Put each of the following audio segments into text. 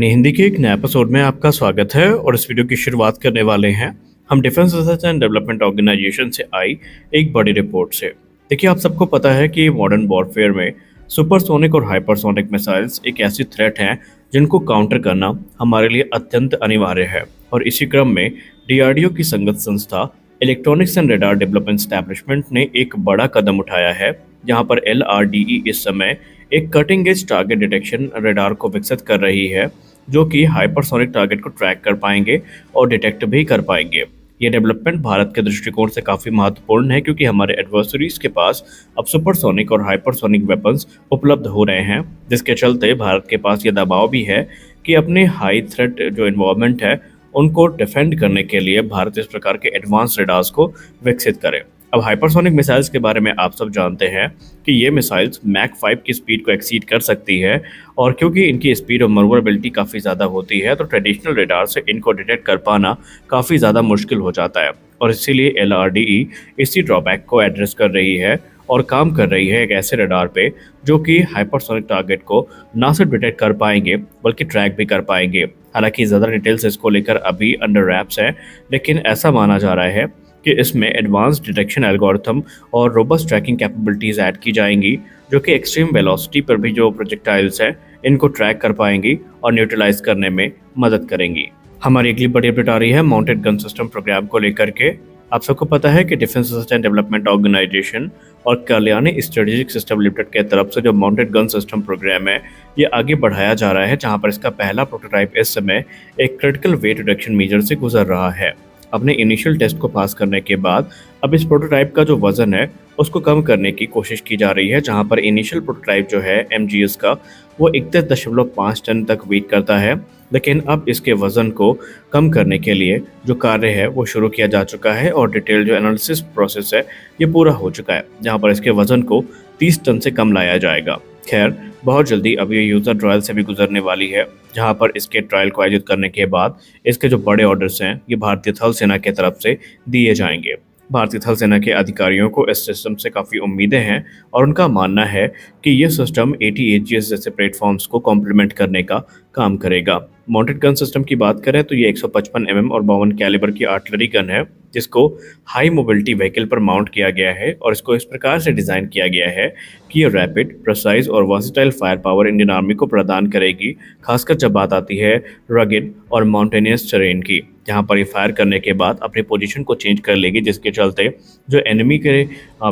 हिंदी के एक नए एपिसोड में आपका स्वागत है और इस वीडियो की शुरुआत करने वाले हैं हम defence research and development organisation से आई एक बड़ी रिपोर्ट से। देखिए, आप सबको पता है कि मॉडर्न वॉरफेयर में सुपरसोनिक और हाइपरसोनिक मिसाइल्स एक ऐसी थ्रेट हैं जिनको काउंटर करना हमारे लिए अत्यंत अनिवार्य है। और इसी क्रम में डीआरडीओ की संगत संस्था electronics and radar development establishment ने एक बड़ा कदम उठाया है, जहां पर एलआरडीई इस समय एक cutting edge target detection radar को विकसित कर रही है, जो कि हाइपरसोनिक टारगेट को ट्रैक कर पाएंगे और डिटेक्ट भी कर पाएंगे। ये डेवलपमेंट भारत के दृष्टिकोण से काफ़ी महत्वपूर्ण है, क्योंकि हमारे एडवर्सरीज के पास अब सुपरसोनिक और हाइपरसोनिक वेपन्स उपलब्ध हो रहे हैं, जिसके चलते भारत के पास ये दबाव भी है कि अपने हाई थ्रेट जो इन्वॉल्वमेंट है उनको डिफेंड करने के लिए भारत इस प्रकार के एडवांस रेडार्स को विकसित करे। अब हाइपरसोनिक मिसाइल्स के बारे में आप सब जानते हैं कि ये मिसाइल्स मैक 5 की स्पीड को एक्सीड कर सकती है, और क्योंकि इनकी स्पीड और मनूवरबिलिटी काफ़ी ज़्यादा होती है तो ट्रेडिशनल रेडार से इनको डिटेक्ट कर पाना काफ़ी ज़्यादा मुश्किल हो जाता है। और इसीलिए एलआरडीई इसी ड्रॉबैक को एड्रेस कर रही है और काम कर रही है एक ऐसे रेडार पे जो कि हाइपरसोनिक टारगेट को ना सिर्फ डिटेक्ट कर पाएंगे बल्कि ट्रैक भी कर पाएंगे। हालांकि ज़्यादा डिटेल्स इसको लेकर अभी अंडर रैप्स है, लेकिन ऐसा माना जा रहा है कि इसमें एडवांस डिटेक्शन एल्गोरिथम और रोबस्ट ट्रैकिंग कैपेबिलिटीज़ ऐड की जाएंगी, जो कि एक्सट्रीम वेलोसिटी पर भी जो प्रोजेक्टाइल्स हैं इनको ट्रैक कर पाएंगी और न्यूट्रलाइज करने में मदद करेंगी। हमारी अगली बड़ी अपडेट आ रही है माउंटेड गन सिस्टम प्रोग्राम को लेकर के। आप सबको पता है कि defence research and development organisation और कल्याणी स्ट्रेटेजिक सिस्टम लिमिटेड के तरफ से जो माउंटेड गन सिस्टम प्रोग्राम है ये आगे बढ़ाया जा रहा है, जहां पर इसका पहला प्रोटोटाइप इस समय एक क्रिटिकल वेट रिडक्शन मेजर से गुजर रहा है। अपने इनिशियल टेस्ट को पास करने के बाद अब इस प्रोटोटाइप का जो वजन है उसको कम करने की कोशिश की जा रही है, जहां पर इनिशियल प्रोटोटाइप जो है एमजीएस का वो 31.5 टन तक वेट करता है, लेकिन अब इसके वजन को कम करने के लिए जो कार्य है वो शुरू किया जा चुका है और डिटेल जो एनालिसिस प्रोसेस है ये पूरा हो चुका है, जहां पर इसके वजन को 30 टन से कम लाया जाएगा। खैर, बहुत जल्दी अब ये यूज़र ट्रायल से भी गुजरने वाली है, जहां पर इसके ट्रायल को आयोजित करने के बाद इसके जो बड़े ऑर्डर्स हैं ये भारतीय थल सेना के तरफ से दिए जाएंगे। भारतीय थल सेना के अधिकारियों को इस सिस्टम से काफ़ी उम्मीदें हैं और उनका मानना है कि ये सिस्टम ATAGS जैसे प्लेटफॉर्म्स को कॉम्प्लीमेंट करने का काम करेगा। माउंटेड गन सिस्टम की बात करें तो ये 155 mm और 52 कैलिबर की आर्टिलरी गन है, जिसको हाई मोबिलिटी व्हीकल पर माउंट किया गया है और इसको इस प्रकार से डिज़ाइन किया गया है कि ये रैपिड, प्रिसाइज और versatile fire power Indian army को प्रदान करेगी, खासकर जब बात आती है रगिड और माउंटेनियस टेरेन की, जहाँ पर ये फायर करने के बाद अपनी पोजीशन को चेंज कर लेगी, जिसके चलते जो एनिमी के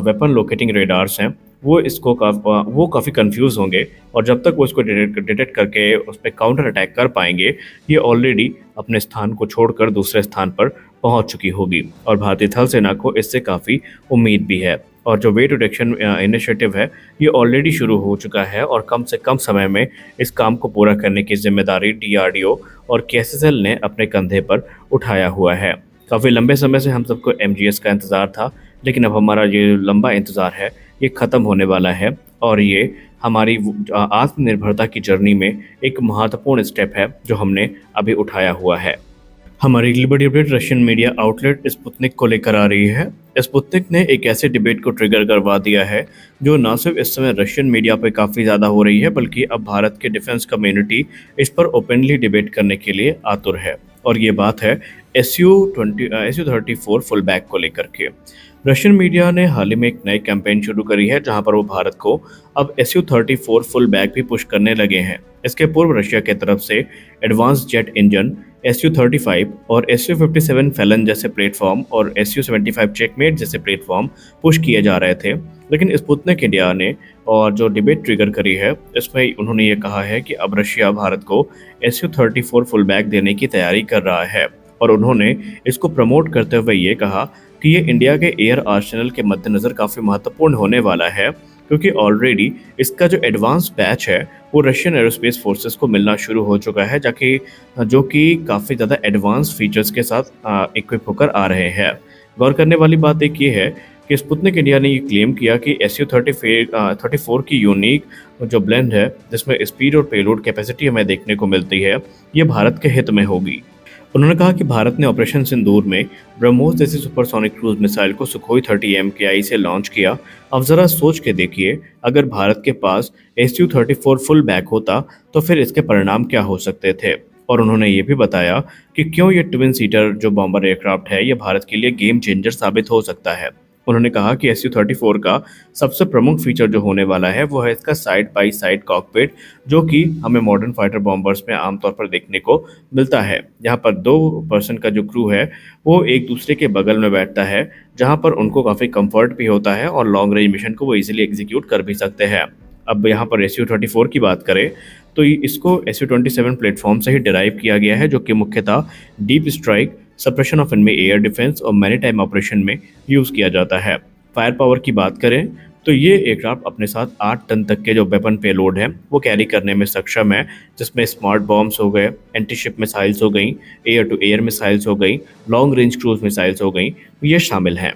वेपन लोकेटिंग रेडार्स हैं वो काफ़ी कंफ्यूज होंगे, और जब तक वो इसको डिटेक्ट करके उस पर काउंटर अटैक कर पाएंगे ये ऑलरेडी अपने स्थान को छोड़कर दूसरे स्थान पर पहुंच चुकी होगी। और भारतीय थल सेना को इससे काफ़ी उम्मीद भी है, और जो वेट रिडक्शन इनिशिएटिव है ये ऑलरेडी शुरू हो चुका है और कम से कम समय में इस काम को पूरा करने की जिम्मेदारी डीआरडीओ और केएसएसएल ने अपने कंधे पर उठाया हुआ है। काफ़ी लंबे समय से हम सबको एमजीएस का इंतज़ार था, लेकिन अब हमारा ये लंबा इंतज़ार है ये ख़त्म होने वाला है, और ये हमारी आत्मनिर्भरता की जर्नी में एक महत्वपूर्ण स्टेप है जो हमने अभी उठाया हुआ है। हमारी अगली बड़ी update Russian media outlet Sputnik को लेकर आ रही है। स्पुतनिक ने एक ऐसे डिबेट को ट्रिगर करवा दिया है जो न सिर्फ इस समय रशियन मीडिया पर काफ़ी ज़्यादा हो रही है, बल्कि अब भारत के डिफेंस कम्युनिटी इस पर ओपनली डिबेट करने के लिए आतुर है। और ये बात है SU-34 फुल बैक को लेकर के। रशियन मीडिया ने हाल ही में एक नई कैंपेन शुरू करी है, जहां पर वो भारत को अब SU-34 फुल बैक भी पुश करने लगे हैं। इसके पूर्व रशिया के तरफ से एडवांस जेट इंजन SU-35 और SU-57 फैलन जैसे प्लेटफॉर्म और SU-75 चेकमेट जैसे प्लेटफॉर्म पुश किए जा रहे थे, लेकिन स्पुतनिक इंडिया ने और जो डिबेट ट्रिगर करी है इसमें उन्होंने ये कहा है कि अब रशिया भारत को SU-34 फुल बैक देने की तैयारी कर रहा है, और उन्होंने इसको प्रमोट करते हुए ये कहा कि ये इंडिया के एयर आर्सेनल के मद्देनज़र काफ़ी महत्वपूर्ण होने वाला है, क्योंकि ऑलरेडी इसका जो एडवांस बैच है वो रशियन एरोस्पेस फोर्सेस को मिलना शुरू हो चुका है, जो कि काफ़ी ज़्यादा एडवांस फीचर्स के साथ इक्विप होकर आ रहे हैं। गौर करने वाली बात एक ये है कि स्पुतनिक इंडिया ने ये क्लेम किया कि SU-34 की यूनिक जो ब्लेंड है, जिसमें स्पीड और पेलोड कैपेसिटी हमें देखने को मिलती है, ये भारत के हित में होगी। उन्होंने कहा कि भारत ने ऑपरेशन सिंदूर में ब्रह्मोस जैसी सुपरसोनिक क्रूज मिसाइल को सुखोई 30 MKI से लॉन्च किया। अब जरा सोच के देखिए, अगर भारत के पास Su-34 फुल बैक होता तो फिर इसके परिणाम क्या हो सकते थे। और उन्होंने ये भी बताया कि क्यों ये ट्विन सीटर जो बॉम्बर एयरक्राफ्ट है ये भारत के लिए गेम चेंजर साबित हो सकता है। उन्होंने कहा कि Su-34 का सबसे प्रमुख फीचर जो होने वाला है वो है इसका साइड बाई साइड कॉकपिट, जो कि हमें मॉडर्न फाइटर बॉम्बर्स में आमतौर पर देखने को मिलता है, जहाँ पर 2 पर्सन का जो क्रू है वो एक दूसरे के बगल में बैठता है, जहाँ पर उनको काफ़ी कंफर्ट भी होता है और लॉन्ग रेंज मिशन को वो इजीली एग्जीक्यूट कर भी सकते हैं। अब यहाँ पर Su-34 की बात करें तो इसको Su-27 प्लेटफॉर्म से ही डिराइव किया गया है, जो कि मुख्यतः deep strike, suppression of enemy air defence और मैरीटाइम ऑपरेशन में यूज़ किया जाता है। फायर पावर की बात करें तो ये एयरक्राफ्ट अपने साथ 8 टन तक के जो वेपन पेलोड है वो कैरी करने में सक्षम है, जिसमें स्मार्ट बॉम्ब्स हो गए, एंटी शिप मिसाइल्स हो गई, एयर टू एयर मिसाइल्स हो गई, लॉन्ग रेंज क्रूज मिसाइल्स हो गई, ये शामिल हैं।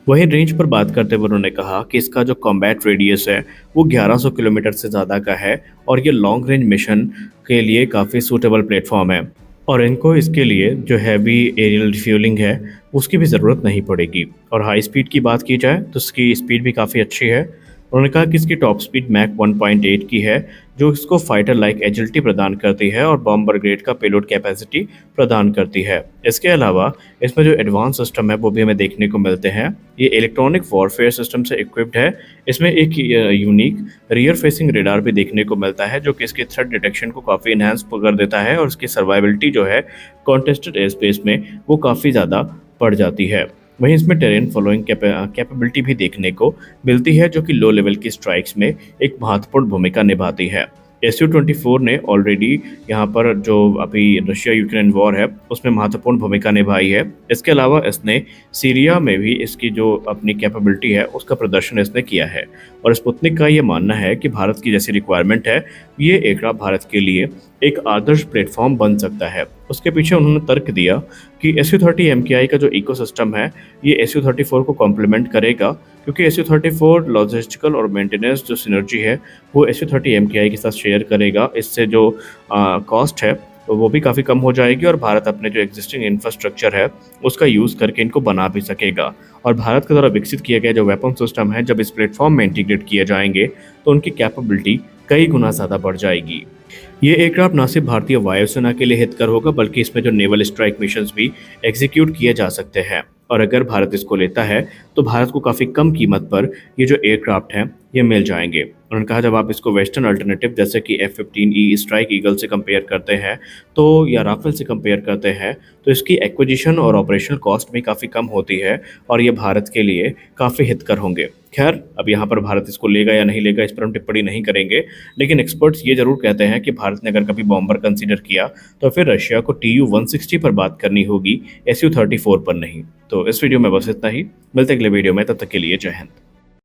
वहीं रेंज पर बात करते हुए उन्होंने कहा कि इसका जो कॉम्बैट रेडियस है वो 1100 किलोमीटर से ज़्यादा का है और ये लॉन्ग रेंज मिशन के लिए काफ़ी सूटेबल प्लेटफॉर्म है और इनको इसके लिए जो हैवी एरियल रिफ्यूलिंग है उसकी भी ज़रूरत नहीं पड़ेगी। और हाई स्पीड की बात की जाए तो इसकी स्पीड भी काफ़ी अच्छी है। उन्होंने कहा कि इसकी टॉप स्पीड मैक 1.8 की है, जो इसको फाइटर लाइक एजिलिटी प्रदान करती है और बॉम्बर ग्रेड का पेलोड कैपेसिटी प्रदान करती है। इसके अलावा इसमें जो एडवांस सिस्टम है वो भी हमें देखने को मिलते हैं। ये इलेक्ट्रॉनिक वॉरफेयर सिस्टम से इक्विप्ड है। इसमें एक यूनिक रियर फेसिंग रेडार भी देखने को मिलता है, जो कि इसके थ्रेट डिटेक्शन को काफ़ी इन्हांस कर देता है और इसकी सर्वाइबिलिटी जो है कॉन्टेस्टेड एयर स्पेस में वो काफ़ी ज़्यादा बढ़ जाती है। वहीं इसमें टेरेन फॉलोइंग कैपेबिलिटी भी देखने को मिलती है, जो कि लो लेवल की स्ट्राइक्स में एक महत्वपूर्ण भूमिका निभाती है। Su-24 ने ऑलरेडी यहाँ पर जो अभी रशिया यूक्रेन वॉर है उसमें महत्वपूर्ण भूमिका निभाई है। इसके अलावा इसने सीरिया में भी इसकी जो अपनी कैपेबिलिटी है उसका प्रदर्शन इसने किया है और स्पुतनिक का ये मानना है कि भारत की जैसी रिक्वायरमेंट है ये एयरक्राफ्ट भारत के लिए एक आदर्श प्लेटफॉर्म बन सकता है। उसके पीछे उन्होंने तर्क दिया कि Su-30 MKI का जो इकोसिस्टम है ये Su-34 को कॉम्प्लीमेंट करेगा, क्योंकि Su-34 लॉजिस्टिकल और मेंटेनेंस जो सिनर्जी है वो Su-30 MKI के साथ शेयर करेगा। इससे जो कॉस्ट है वो भी काफ़ी कम हो जाएगी और भारत अपने जो एग्जिस्टिंग इंफ्रास्ट्रक्चर है उसका यूज़ करके इनको बना भी सकेगा। और भारत के द्वारा विकसित किया गया जो वेपन सिस्टम है जब इस प्लेटफॉर्म में इंटीग्रेट किए जाएंगे तो उनकी कैपेबिलिटी कई गुना ज़्यादा बढ़ जाएगी। ये एयरक्राफ्ट न सिर्फ भारतीय वायुसेना के लिए हितकर होगा बल्कि इसमें जो नेवल स्ट्राइक मिशंस भी एग्जीक्यूट किए जा सकते हैं और अगर भारत इसको लेता है तो भारत को काफ़ी कम कीमत पर ये जो एयरक्राफ्ट हैं ये मिल जाएंगे। उन्होंने कहा जब आप इसको वेस्टर्न अल्टरनेटिव जैसे कि F-15E स्ट्राइक ईगल से कंपेयर करते हैं तो या राफेल से कंपेयर करते हैं तो इसकी एक्विजिशन और ऑपरेशनल कॉस्ट भी काफ़ी कम होती है और ये भारत के लिए काफ़ी हितकर होंगे। खैर अब यहाँ पर भारत इसको लेगा या नहीं लेगा इस पर हम टिप्पणी नहीं करेंगे, लेकिन एक्सपर्ट्स ये जरूर कहते हैं कि भारत ने अगर कभी बॉम्बर कंसीडर किया तो फिर रशिया को Tu-160 पर बात करनी होगी, Su-34 पर नहीं। तो इस वीडियो में बस इतना ही, मिलते अगले वीडियो में, तब तक के लिए जय हिंद।